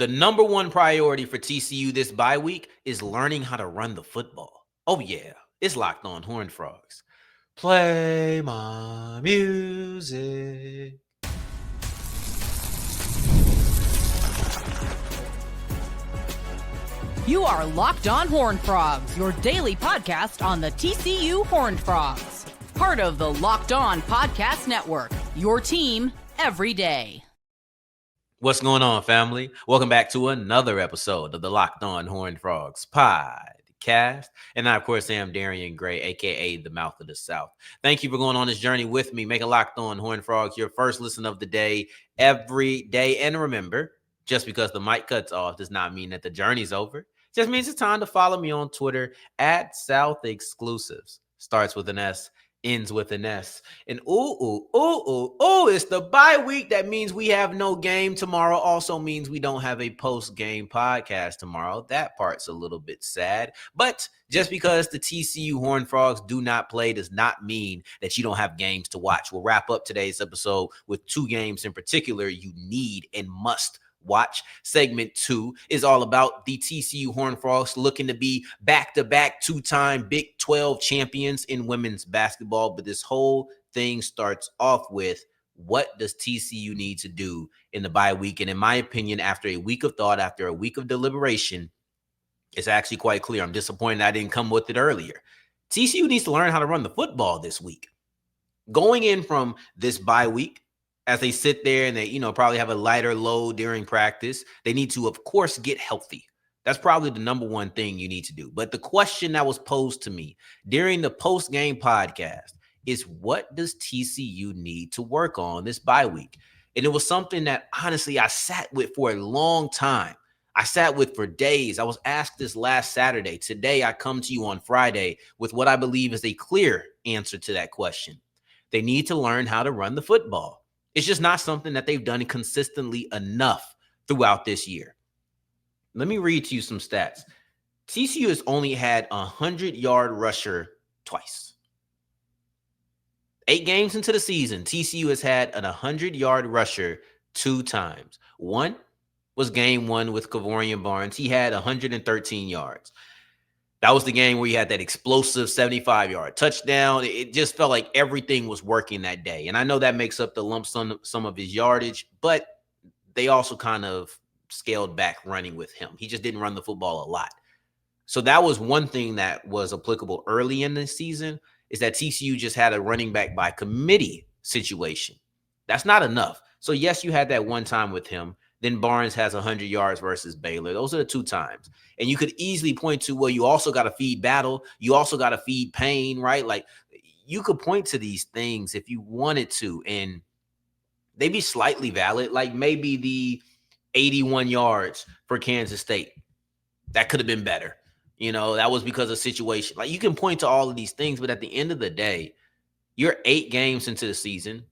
The number one priority for TCU this bye week is learning how to run the football. Oh, yeah, it's Locked On Horned Frogs. Play my music. You are Locked On Horned Frogs, your daily podcast on the TCU Horned Frogs. Part of the Locked On Podcast Network, your team every day. What's going on, family? Welcome back to another episode of the Locked On Horned Frogs podcast. And I, of course, am Darrion Gray, a.k.a. the Mouth of the South. Thank you for going on this journey with me. Make a Locked On Horned Frogs your first listen of the day every day. And remember, just because the mic cuts off does not mean that the journey's over. It just means it's time to follow me on Twitter at South Exclusives. Starts with an S. Ends with an S. And it's the bye week. That means we have no game tomorrow. Also means we don't have a post-game podcast tomorrow. That part's a little bit sad. But just because the TCU Horned Frogs do not play does not mean that you don't have games to watch. We'll wrap up today's episode with two games in particular you need and must watch. Segment 2 is all about the TCU Horned Frogs looking to be back-to-back two-time Big 12 champions in women's basketball. But this whole thing starts off with, what does TCU need to do in the bye week? And in my opinion, after a week of thought, after a week of deliberation, it's actually quite clear. I'm disappointed I didn't come with it earlier. TCU needs to learn how to run the football this week. Going in from this bye week, as they sit there and they, probably have a lighter load during practice, they need to, of course, get healthy. That's probably the number one thing you need to do. But the question that was posed to me during the post-game podcast is, what does TCU need to work on this bye week? And it was something that, honestly, I sat with for a long time. I sat with for days. I was asked this last Saturday. Today, I come to you on Friday with what I believe is a clear answer to that question. They need to learn how to run the football. It's just not something that they've done consistently enough throughout this year. Let me read to you some stats. TCU has only had a 100-yard rusher twice. 8 games into the season, TCU has had an 100-yard rusher 2 times. One was game 1 with Kevorian Barnes. He had 113 yards. That was the game where he had that explosive 75-yard touchdown. It just felt like everything was working that day. And I know that makes up the lump sum of his yardage, but they also kind of scaled back running with him. He just didn't run the football a lot. So that was one thing that was applicable early in the season, is that TCU just had a running back by committee situation. That's not enough. So yes, you had that one time with him. Then Barnes has 100 yards versus Baylor. Those are the 2 times. And you could easily point to, well, you also got to feed Battle. You also got to feed Payne, right? Like, you could point to these things if you wanted to, and they'd be slightly valid. Like maybe the 81 yards for Kansas State. That could have been better. That was because of situation. Like, you can point to all of these things, but at the end of the day, you're 8 games into the season.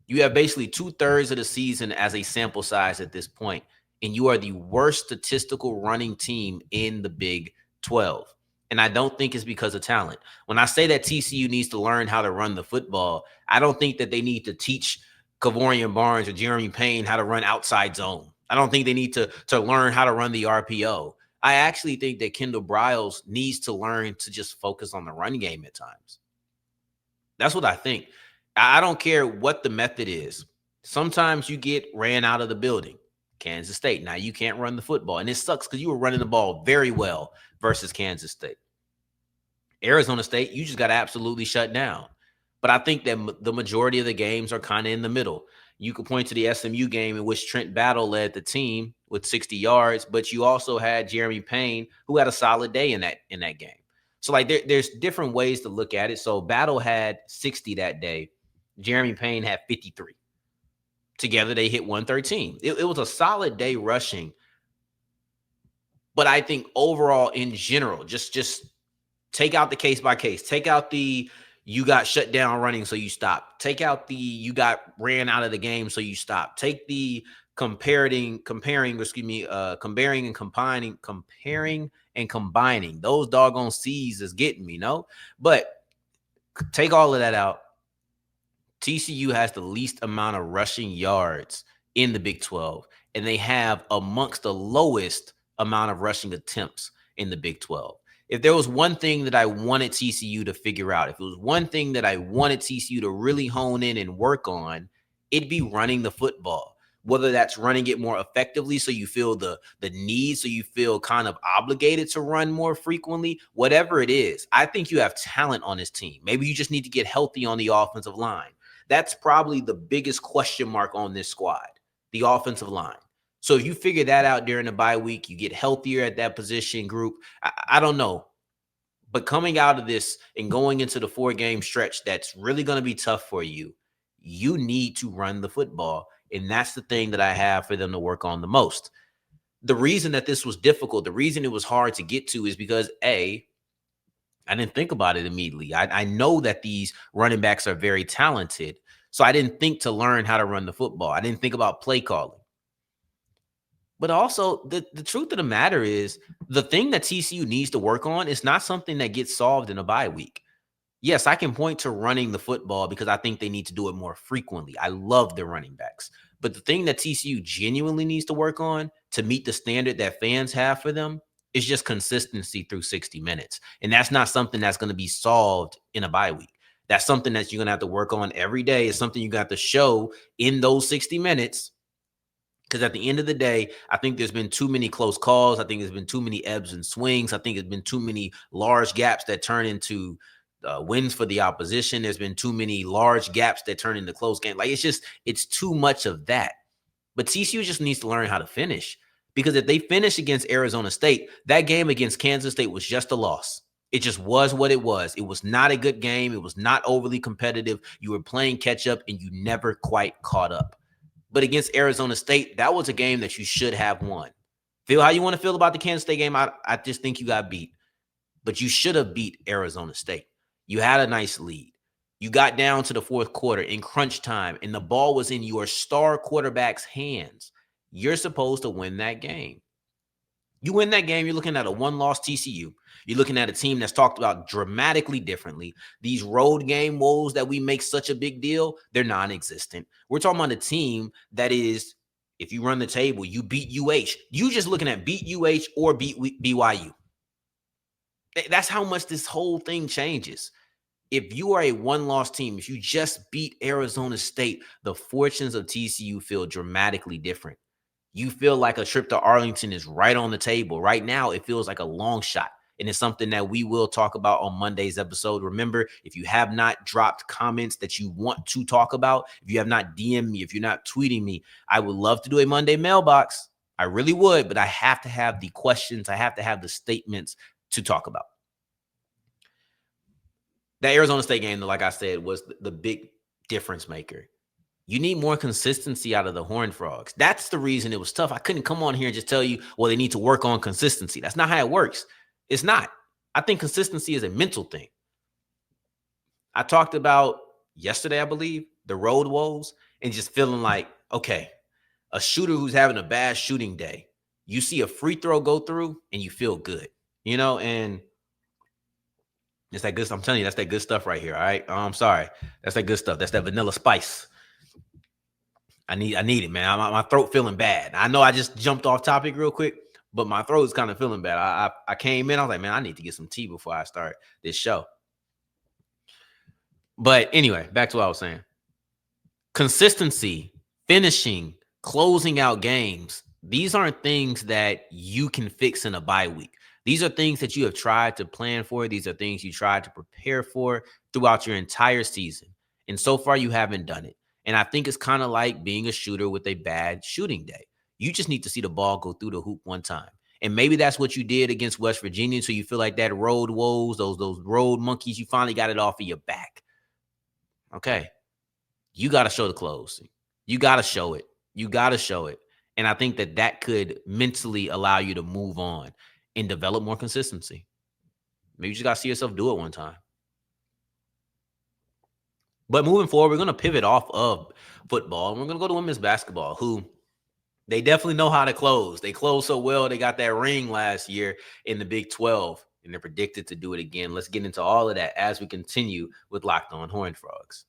You have basically 2/3 of the season as a sample size at this point, and you are the worst statistical running team in the Big 12. And I don't think it's because of talent. When I say that TCU needs to learn how to run the football, I don't think that they need to teach Kevorian Barnes or Jeremy Payne how to run outside zone. I don't think they need to learn how to run the RPO. I actually think that Kendal Briles needs to learn to just focus on the run game at times. That's what I think. I don't care what the method is. Sometimes you get ran out of the building. Kansas State, now you can't run the football. And it sucks because you were running the ball very well versus Kansas State. Arizona State, you just got absolutely shut down. But I think that the majority of the games are kind of in the middle. You could point to the SMU game in which Trent Battle led the team with 60 yards, but you also had Jeremy Payne, who had a solid day in that game. So, like, there's different ways to look at it. So Battle had 60 that day. Jeremy Payne had 53. Together, they hit 113. It was a solid day rushing. But I think overall, in general, just take out the case by case. Take out the you got shut down running, so you stop. Take out the you got ran out of the game, so you stop. Take the comparing and combining. Those doggone C's is getting me, no? But take all of that out. TCU has the least amount of rushing yards in the Big 12, and they have amongst the lowest amount of rushing attempts in the Big 12. If there was one thing that I wanted TCU to figure out, if it was one thing that I wanted TCU to really hone in and work on, it'd be running the football. Whether that's running it more effectively so you feel the need, so you feel kind of obligated to run more frequently, whatever it is, I think you have talent on this team. Maybe you just need to get healthy on the offensive line. That's probably the biggest question mark on this squad, the offensive line. So if you figure that out during the bye week, you get healthier at that position group. I don't know. But coming out of this and going into the 4-game stretch that's really going to be tough for you, you need to run the football. And that's the thing that I have for them to work on the most. The reason that this was difficult, the reason it was hard to get to is because, A, I didn't think about it immediately. I know that these running backs are very talented. So I didn't think to learn how to run the football. I didn't think about play calling. But also, the truth of the matter is the thing that TCU needs to work on is not something that gets solved in a bye week. Yes, I can point to running the football because I think they need to do it more frequently. I love their running backs. But the thing that TCU genuinely needs to work on to meet the standard that fans have for them is just consistency through 60 minutes. And that's not something that's going to be solved in a bye week. That's something that you're going to have to work on every day. It's something you got to show in those 60 minutes. Because at the end of the day, I think there's been too many close calls. I think there's been too many ebbs and swings. I think there's been too many large gaps that turn into wins for the opposition. There's been too many large gaps that turn into close games. Like, it's too much of that. But TCU just needs to learn how to finish. Because if they finish against Arizona State, that game against Kansas State was just a loss. It just was what it was. It was not a good game. It was not overly competitive. You were playing catch up and you never quite caught up. But against Arizona State, that was a game that you should have won. Feel how you want to feel about the Kansas State game. I just think you got beat. But you should have beat Arizona State. You had a nice lead. You got down to the fourth quarter in crunch time, and the ball was in your star quarterback's hands. You're supposed to win that game. You win that game, you're looking at a one-loss TCU. You're looking at a team that's talked about dramatically differently. These road game woes that we make such a big deal, they're non-existent. We're talking about a team that is, if you run the table, you beat UH. You just looking at beat UH or beat BYU. That's how much this whole thing changes. If you are a one-loss team, if you just beat Arizona State, the fortunes of TCU feel dramatically different. You feel like a trip to Arlington is right on the table. Right now, it feels like a long shot. And it's something that we will talk about on Monday's episode. Remember, if you have not dropped comments that you want to talk about, if you have not DM'd me, if you're not tweeting me, I would love to do a Monday mailbox. I really would, but I have to have the questions. I have to have the statements to talk about. That Arizona State game, like I said, was the big difference maker. You need more consistency out of the Horned Frogs. That's the reason it was tough. I couldn't come on here and just tell you, well, they need to work on consistency. That's not how it works. It's not. I think consistency is a mental thing. I talked about yesterday, I believe, the road woes and just feeling like, okay, a shooter who's having a bad shooting day, you see a free throw go through and you feel good, and it's that good. I'm telling you, that's that good stuff right here. All right. I'm sorry. That's that good stuff. That's that vanilla spice. I need it, man. My throat feeling bad. I know I just jumped off topic real quick, but my throat is kind of feeling bad. I came in, I was like, man, I need to get some tea before I start this show. But anyway, back to what I was saying. Consistency, finishing, closing out games. These aren't things that you can fix in a bye week. These are things that you have tried to plan for. These are things you tried to prepare for throughout your entire season. And so far, you haven't done it. And I think it's kind of like being a shooter with a bad shooting day. You just need to see the ball go through the hoop one time. And maybe that's what you did against West Virginia. So you feel like that road woes, those road monkeys, you finally got it off of your back. Okay. You got to show the closing. You got to show it. You got to show it. And I think that could mentally allow you to move on and develop more consistency. Maybe you just got to see yourself do it one time. But moving forward, we're going to pivot off of football, and we're going to go to women's basketball, who they definitely know how to close. They closed so well. They got that ring last year in the Big 12, and they're predicted to do it again. Let's get into all of that as we continue with Locked On Horned Frogs.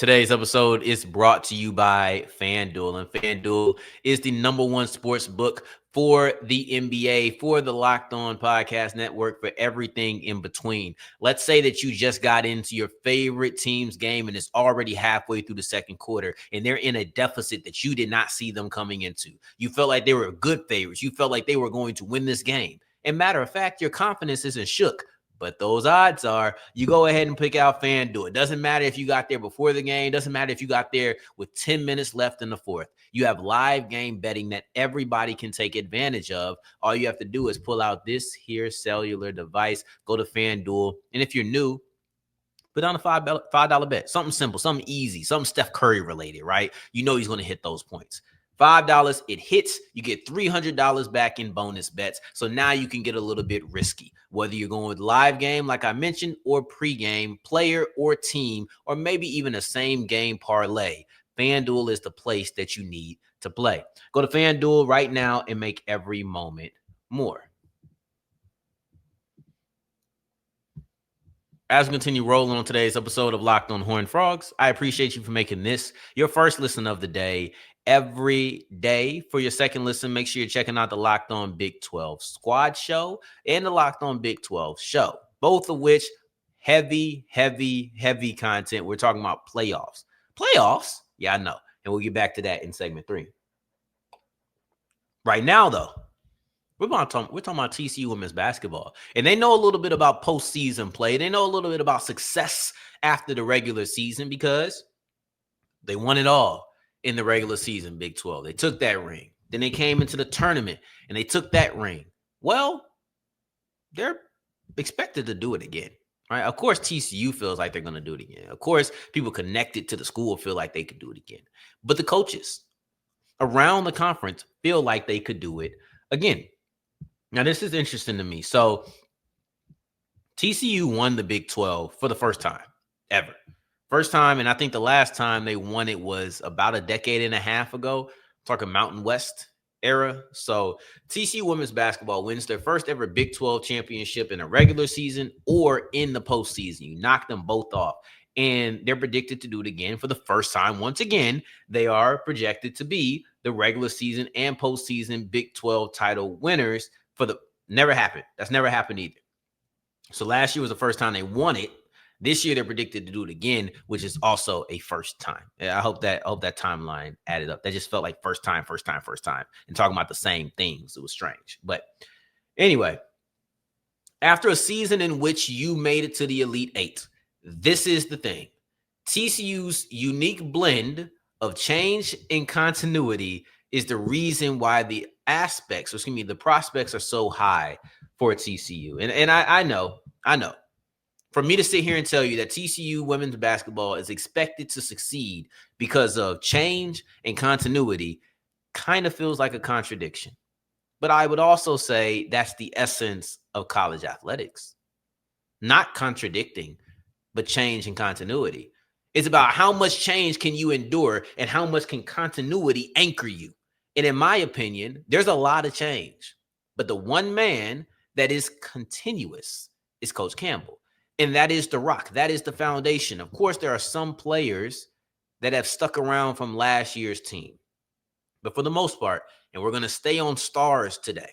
Today's episode is brought to you by FanDuel, and FanDuel is the #1 sports book for the NBA, for the Locked On Podcast Network, for everything in between. Let's say that you just got into your favorite team's game and it's already halfway through the second quarter, and they're in a deficit that you did not see them coming into. You felt like they were good favorites. You felt like they were going to win this game. And matter of fact, your confidence isn't shook. But those odds are, you go ahead and pick out FanDuel. It doesn't matter if you got there before the game. It doesn't matter if you got there with 10 minutes left in the fourth. You have live game betting that everybody can take advantage of. All you have to do is pull out this here cellular device, go to FanDuel. And if you're new, put on a $5 bet. Something simple, something easy, something Steph Curry related, right? You know he's going to hit those points. $5, it hits, you get $300 back in bonus bets. So now you can get a little bit risky, whether you're going with live game, like I mentioned, or pregame, player or team, or maybe even a same game parlay. FanDuel is the place that you need to play. Go to FanDuel right now and make every moment more. As we continue rolling on today's episode of Locked On Horned Frogs, I appreciate you for making this your first listen of the day. Every day for your second listen, make sure you're checking out the Locked On Big 12 Squad Show and the Locked On Big 12 Show, both of which heavy content. We're talking about playoffs. Playoffs? Yeah, I know. And we'll get back to that in segment 3. Right now, though, we're talking about TCU women's basketball. And they know a little bit about postseason play. They know a little bit about success after the regular season because they won it all in the regular season, Big 12. They took that ring. Then they came into the tournament and they took that ring. Well, they're expected to do it again, right? Of course, TCU feels like they're going to do it again. Of course, people connected to the school feel like they could do it again. But the coaches around the conference feel like they could do it again. Now, this is interesting to me. So, TCU won the Big 12 for the first time ever. First time, and I think the last time they won it was about a decade and a half ago. Talking Mountain West era. So TCU women's basketball wins their first ever Big 12 championship in a regular season or in the postseason. You knock them both off. And they're predicted to do it again for the first time. Once again, they are projected to be the regular season and postseason Big 12 title winners for the never happened. That's never happened either. So last year was the first time they won it. This year, they're predicted to do it again, which is also a first time. I hope that timeline added up. That just felt like first time, and talking about the same things. It was strange. But anyway, after a season in which you made it to the Elite Eight, this is the thing. TCU's unique blend of change and continuity is the reason why the prospects are so high for TCU. And I know. For me to sit here and tell you that TCU women's basketball is expected to succeed because of change and continuity kind of feels like a contradiction. But I would also say that's the essence of college athletics. Not contradicting, but change and continuity. It's about how much change can you endure and how much can continuity anchor you. And in my opinion, there's a lot of change. But the one man that is continuous is Coach Campbell. And that is the rock. That is the foundation. Of course, there are some players that have stuck around from last year's team. But for the most part, and we're going to stay on stars today.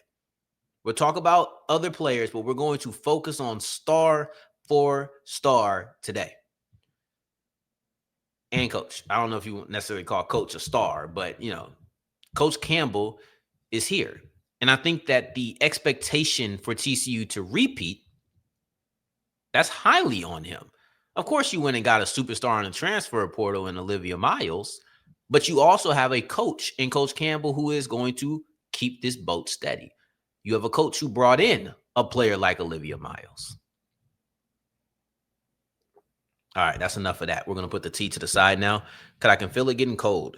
We'll talk about other players, but we're going to focus on star for star today. And coach. I don't know if you necessarily call coach a star, but, Coach Campbell is here. And I think that the expectation for TCU to repeat, that's highly on him. Of course, you went and got a superstar in the transfer portal in Olivia Miles, but you also have a coach in Coach Campbell who is going to keep this boat steady. You have a coach who brought in a player like Olivia Miles. All right, that's enough of that. We're going to put the tea to the side now because I can feel it getting cold.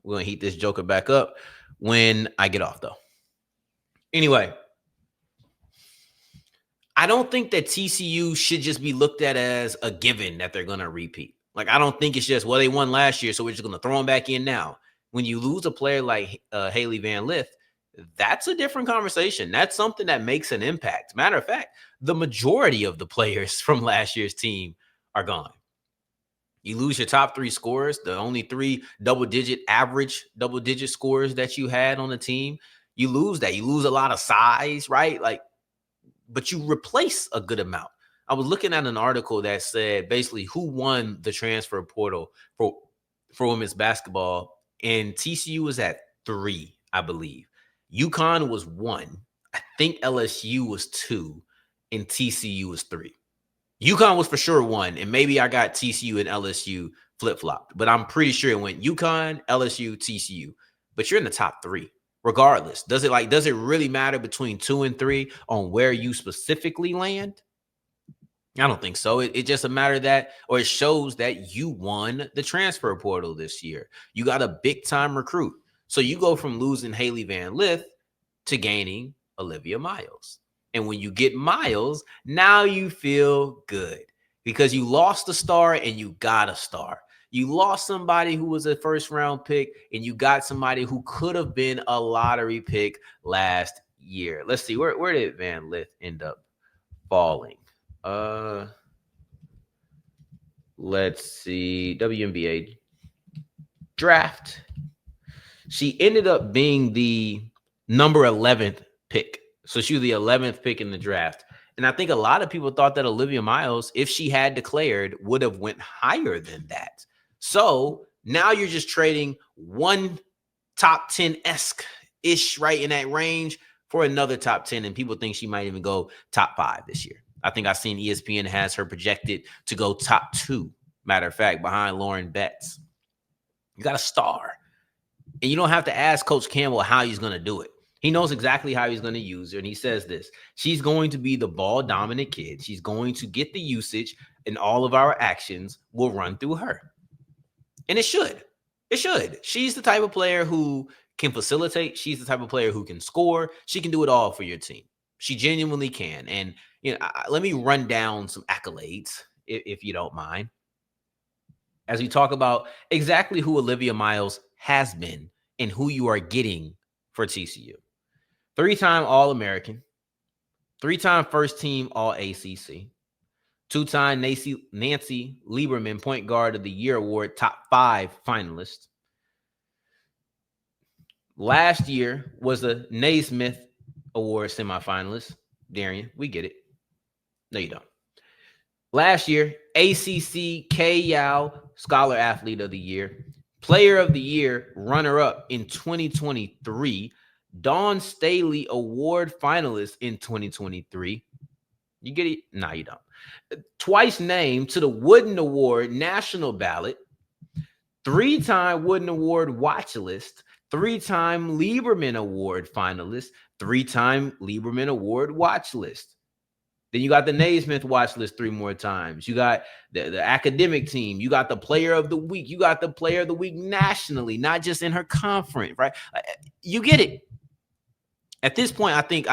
We're going to heat this joker back up when I get off, though. Anyway, I don't think that TCU should just be looked at as a given that they're going to repeat. Like, I don't think it's just, well, they won last year, so we're just going to throw them back in now. When you lose a player like Haley Van Lith, that's a different conversation. That's something that makes an impact. Matter of fact, the majority of the players from last year's team are gone. You lose your top 3 scorers, the only 3 average double digit scorers that you had on the team. You lose that. You lose a lot of size, right? Like, but you replace a good amount. I was looking at an article that said basically who won the transfer portal for women's basketball, and TCU was at 3, I believe. UConn was 1. I think LSU was 2, and TCU was 3. UConn was for sure 1, and maybe I got TCU and LSU flip-flopped, but I'm pretty sure it went UConn, LSU, TCU. But you're in the top 3 regardless. Does it really matter between 2 and 3 on where you specifically land? I don't think so. It just a matter that, or it shows that you won the transfer portal this year. You got a big time recruit. So you go from losing Haley Van Lith to gaining Olivia Miles. And when you get Miles, now you feel good because you lost a star and you got a star. You lost somebody who was a first round pick and you got somebody who could have been a lottery pick last year. Let's see, where did Van Lith end up falling? Let's see, WNBA draft. She ended up being the number 11th pick. So she was the 11th pick in the draft. And I think a lot of people thought that Olivia Miles, if she had declared, would have went higher than that. So now you're just trading one top 10-esque-ish, right, in that range for another top 10. And people think she might even go top 5 this year. I think I've seen ESPN has her projected to go top 2, matter of fact, behind Lauren Betts. You got a star. And you don't have to ask Coach Campbell how he's going to do it. He knows exactly how he's going to use her. And he says this: she's going to be the ball dominant kid. She's going to get the usage, and all of our actions will run through her. And it should. It should. She's the type of player who can facilitate. She's the type of player who can score. She can do it all for your team. She genuinely can. And let me run down some accolades, if you don't mind, as we talk about exactly who Olivia Miles has been and who you are getting for TCU. 3-time All-American, 3-time first-team All-ACC, 2-time Nancy Lieberman Point Guard of the Year Award top 5 finalist. Last year was the Naismith Award semifinalist. Darrion, we get it. No, you don't. Last year, ACC K-Yao Scholar Athlete of the Year, Player of the Year, runner-up in 2023, Dawn Staley Award finalist in 2023. You get it? No, you don't. Twice named to the Wooden Award national ballot, 3-time Wooden Award watch list, 3-time Lieberman Award finalist, 3-time Lieberman Award watch list. Then you got the Naismith watch list 3 more times. You got the academic team. You got the player of the week. You got the player of the week nationally, not just in her conference, right? You get it. At this point, I think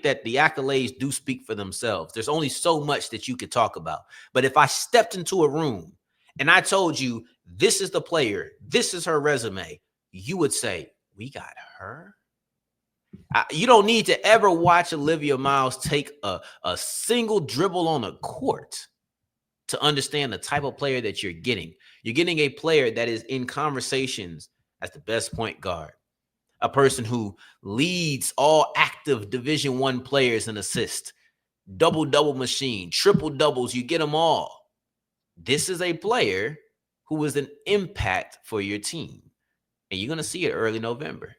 that the accolades do speak for themselves. There's only so much that you could talk about. But if I stepped into a room and I told you, this is the player, this is her resume, you would say, we got her? You don't need to ever watch Olivia Miles take a single dribble on a court to understand the type of player that you're getting. You're getting a player that is in conversations as the best point guard, a person who leads all active Division I players in assists, double-double machine, triple-doubles, you get them all. This is a player who is an impact for your team, and you're going to see it early November.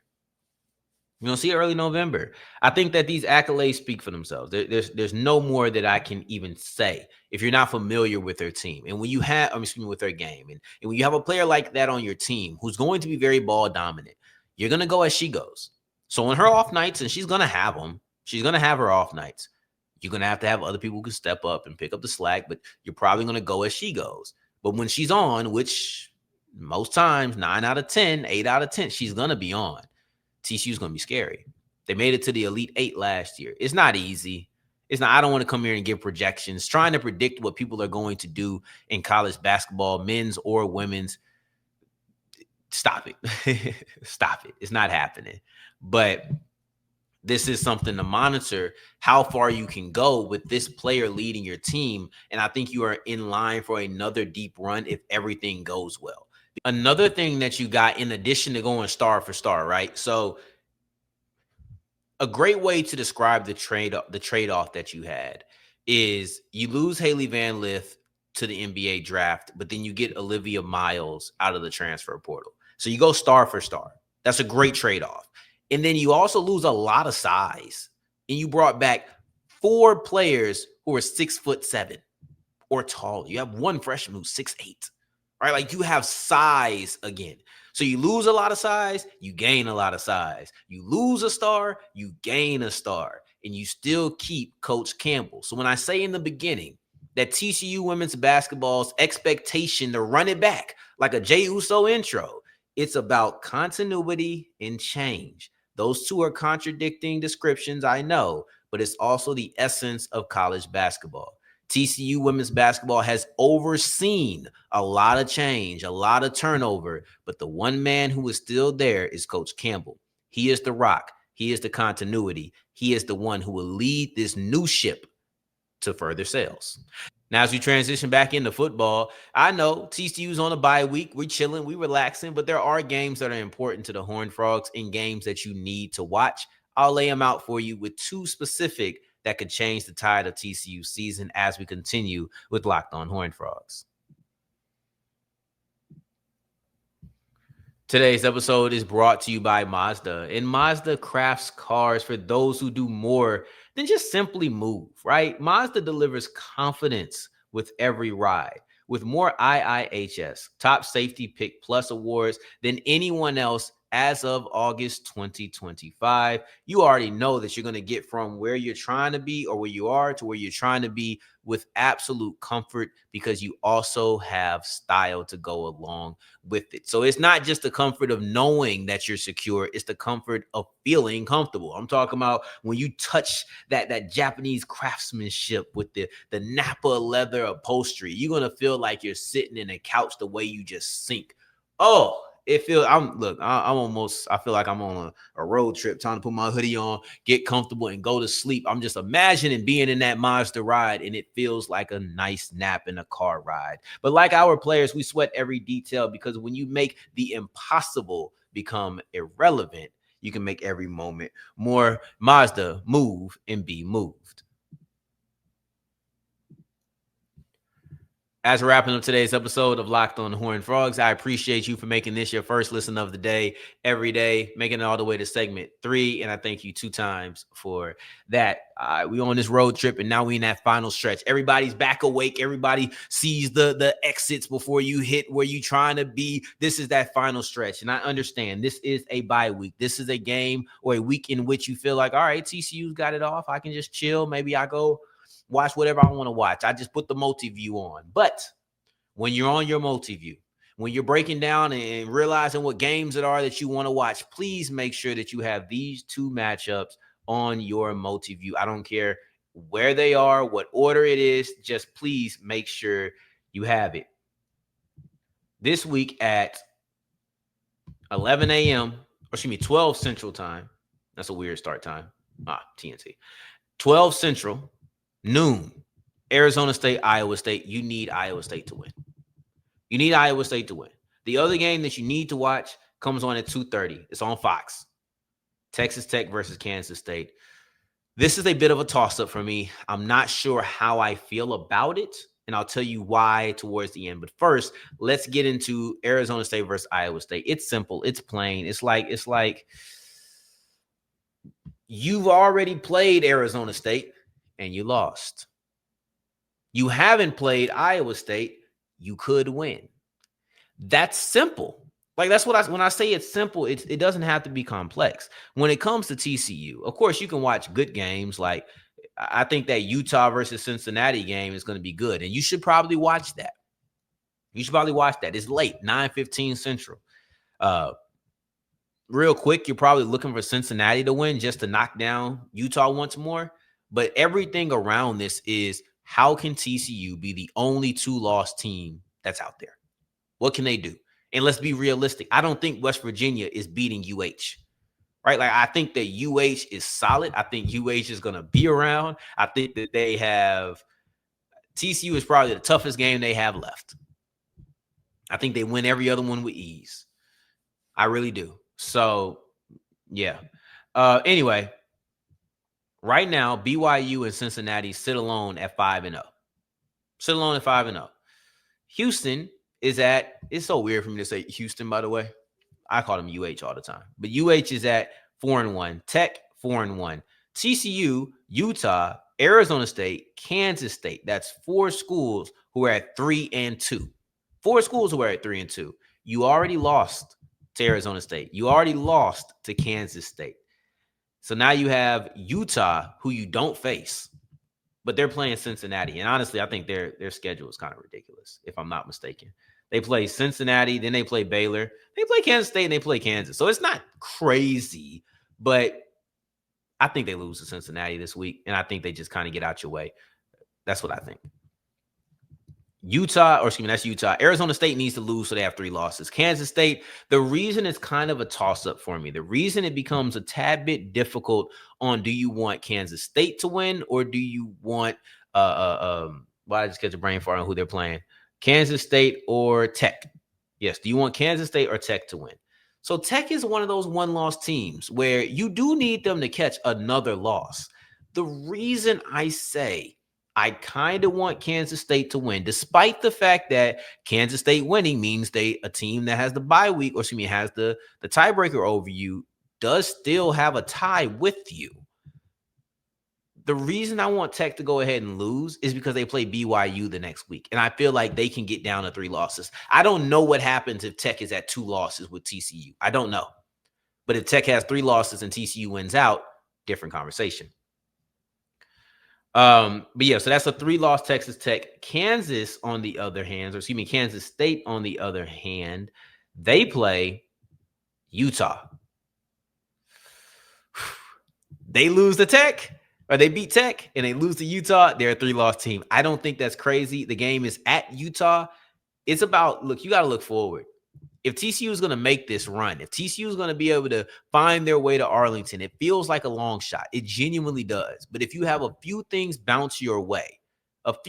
You're going to see it early November. I think that these accolades speak for themselves. There's no more that I can even say if you're not familiar with their team. And when you have, with their game. And when you have a player like that on your team who's going to be very ball dominant, you're going to go as she goes. So on her off nights, and she's going to have them, she's going to have her off nights. You're going to have other people who can step up and pick up the slack, but you're probably going to go as she goes. But when she's on, which most times, 9 out of 10, 8 out of 10, she's going to be on. TCU's going to be scary. They made it to the Elite 8 last year. It's not easy. It's not. I don't want to come here and give projections. Trying to predict what people are going to do in college basketball, men's or women's, stop it. Stop it. It's not happening. But This is something to monitor, how far you can go with this player leading your team. And I think you are in line for another deep run if everything goes well. Another thing that you got in addition to going star for star, right? So a great way to describe the trade-off that you had is you lose Haley Van Lith to the NBA draft, but then you get Olivia Miles out of the transfer portal. So you go star for star. That's a great trade-off. And then you also lose a lot of size. And you brought back 4 players who are 6'7" or taller. You have one freshman who's 6'8", right? Like you have size again. So you lose a lot of size, you gain a lot of size. You lose a star, you gain a star, and you still keep Coach Campbell. So when I say in the beginning that TCU women's basketball's expectation to run it back like a Jey Uso intro, it's about continuity and change. Those two are contradicting descriptions, I know, but it's also the essence of college basketball. TCU women's basketball has overseen a lot of change, a lot of turnover, but the one man who is still there is Coach Campbell. He is the rock. He is the continuity. He is the one who will lead this new ship to further sails. Now, as we transition back into football, I know TCU's on a bye week. We're chilling, we're relaxing, but there are games that are important to the Horned Frogs and games that you need to watch. I'll lay them out for you with 2 specific that could change the tide of TCU season as we continue with Locked On Horned Frogs. Today's episode is brought to you by Mazda, and Mazda crafts cars for those who do more than just simply move, right? Mazda delivers confidence with every ride. With more IIHS, Top Safety Pick Plus awards than anyone else as of August 2025, you already know that you're going to get from where you're trying to be or where you are to where you're trying to be with absolute comfort because you also have style to go along with it. So it's not just the comfort of knowing that you're secure, it's the comfort of feeling comfortable. I'm talking about when you touch that Japanese craftsmanship with the Napa leather upholstery, you're going to feel like you're sitting in a couch the way you just sink. Oh, it feels, I feel like I'm on a road trip trying to put my hoodie on, get comfortable and go to sleep. I'm just imagining being in that Mazda ride and it feels like a nice nap in a car ride. But like our players, we sweat every detail because when you make the impossible become irrelevant, you can make every moment more. Mazda, move and be moved. As we're wrapping up today's episode of Locked On Horned Frogs, I appreciate you for making this your first listen of the day every day, making it all the way to segment 3. And I thank you 2 times for that. We on this road trip, and now we in that final stretch. Everybody's back awake. Everybody sees the exits before you hit where you trying to be. This is that final stretch. And I understand this is a bye week. This is a game or a week in which you feel like, all right, TCU's got it off. I can just chill. Maybe I go watch whatever I want to watch. I just put the multi-view on. But when you're on your multi-view, when you're breaking down and realizing what games it are that you want to watch, please make sure that you have these 2 matchups on your multi-view. I don't care where they are, what order it is, just please make sure you have it. This week at 11 a.m., or excuse me, 12 Central Time. That's a weird start time. TNT. 12 Central, noon, Arizona State, Iowa State. You need Iowa State to win. You need Iowa State to win. The other game that you need to watch comes on at 2:30. It's on Fox. Texas Tech versus Kansas State. This is a bit of a toss-up for me. I'm not sure how I feel about it, and I'll tell you why towards the end. But first, let's get into Arizona State versus Iowa State. It's simple. It's plain. It's like you've already played Arizona State and you lost. You haven't played Iowa State. You could win. That's simple. Like that's what when I say it's simple, it doesn't have to be complex. When it comes to TCU, of course, you can watch good games. Like I think that Utah versus Cincinnati game is going to be good, and you should probably watch that. It's late, 9:15 Central. Real quick, you're probably looking for Cincinnati to win just to knock down Utah once more. But everything around this is how can TCU be the only 2-loss team that's out there? What can they do? And let's be realistic. I don't think West Virginia is beating UH, right? Like, I think that UH is solid. I think UH is going to be around. I think that they have TCU is probably the toughest game they have left. I think they win every other one with ease. I really do. So, yeah. Anyway, right now, BYU and Cincinnati sit alone at 5-0. Sit alone at 5-0. Houston is at, it's so weird for me to say Houston, by the way. I call them UH all the time. But UH is at 4-1. Tech, 4-1. TCU, Utah, Arizona State, Kansas State. That's 4 schools who are at 3-2. 4 schools who are at 3-2. You already lost to Arizona State. You already lost to Kansas State. So now you have Utah, who you don't face, but they're playing Cincinnati. And honestly, I think their schedule is kind of ridiculous, if I'm not mistaken. They play Cincinnati, then they play Baylor. They play Kansas State, and they play Kansas. So it's not crazy, but I think they lose to Cincinnati this week, and I think they just kind of get out your way. That's what I think. That's Utah. Arizona State needs to lose, so they have 3 losses. Kansas State, the reason it's kind of a toss-up for me, the reason it becomes a tad bit difficult on do you want Kansas State to win or do you want I just catch a brain fart on who they're playing. Kansas State or Tech. Yes, do you want Kansas State or Tech to win? So Tech is one of those one-loss teams where you do need them to catch another loss. The reason I say I kind of want Kansas State to win, despite the fact that Kansas State winning means a team that has the bye week, or excuse me, has the tiebreaker over you, does still have a tie with you. The reason I want Tech to go ahead and lose is because they play BYU the next week, and I feel like they can get down to 3 losses. I don't know what happens if Tech is at 2 losses with TCU. I don't know. But if Tech has 3 losses and TCU wins out, different conversation. But yeah, so that's a 3-loss Texas Tech. Kansas, on the other hand, or excuse me, Kansas State, on the other hand, they play Utah. They lose to Tech, or they beat Tech, and they lose to Utah. They're a 3-loss team. I don't think that's crazy. The game is at Utah. It's about, look, you got to look forward. If TCU is going to make this run, if TCU is going to be able to find their way to Arlington, it feels like a long shot. It genuinely does. But if you have a few things bounce your way, it's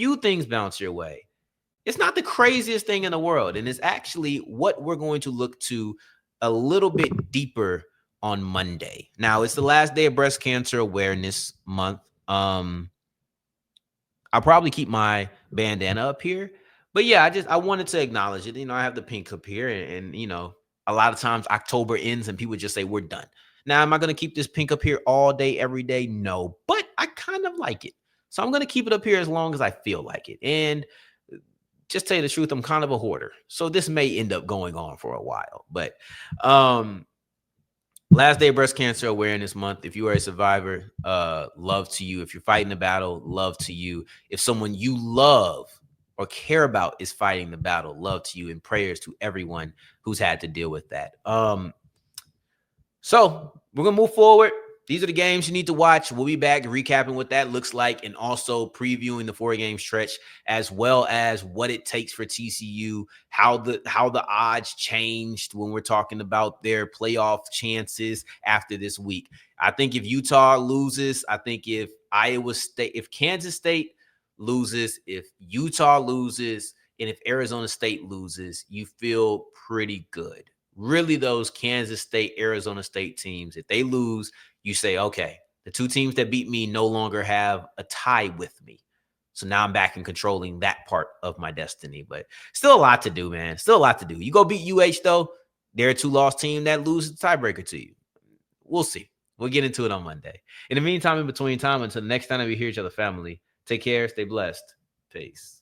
not the craziest thing in the world. And it's actually what we're going to look to a little bit deeper on Monday. Now, it's the last day of Breast Cancer Awareness Month. I'll probably keep my bandana up here. But yeah, I wanted to acknowledge it. I have the pink up here, and a lot of times October ends and people just say we're done. Now, am I going to keep this pink up here all day, every day? No, but I kind of like it. So I'm going to keep it up here as long as I feel like it. And just tell you the truth, I'm kind of a hoarder. So this may end up going on for a while. But last day of Breast Cancer Awareness Month. If you are a survivor, love to you. If you're fighting the battle, love to you. If someone you love or care about is fighting the battle, love to you, and prayers to everyone who's had to deal with that. So we're going to move forward. These are the games you need to watch. We'll be back recapping what that looks like and also previewing the 4-game stretch, as well as what it takes for TCU, how the odds changed when we're talking about their playoff chances after this week. I think if Utah loses, I think if Kansas State loses, if Utah loses, and if Arizona State loses, you feel pretty good. Really, those Kansas State, Arizona State teams, if they lose, you say, okay, the 2 teams that beat me no longer have a tie with me. So now I'm back in controlling that part of my destiny. But still a lot to do, man. Still a lot to do. You go beat UH, though, they're a 2-loss team that loses the tiebreaker to you. We'll see. We'll get into it on Monday. In the meantime, in between time, until the next time we hear each other, family, take care, stay blessed. Peace.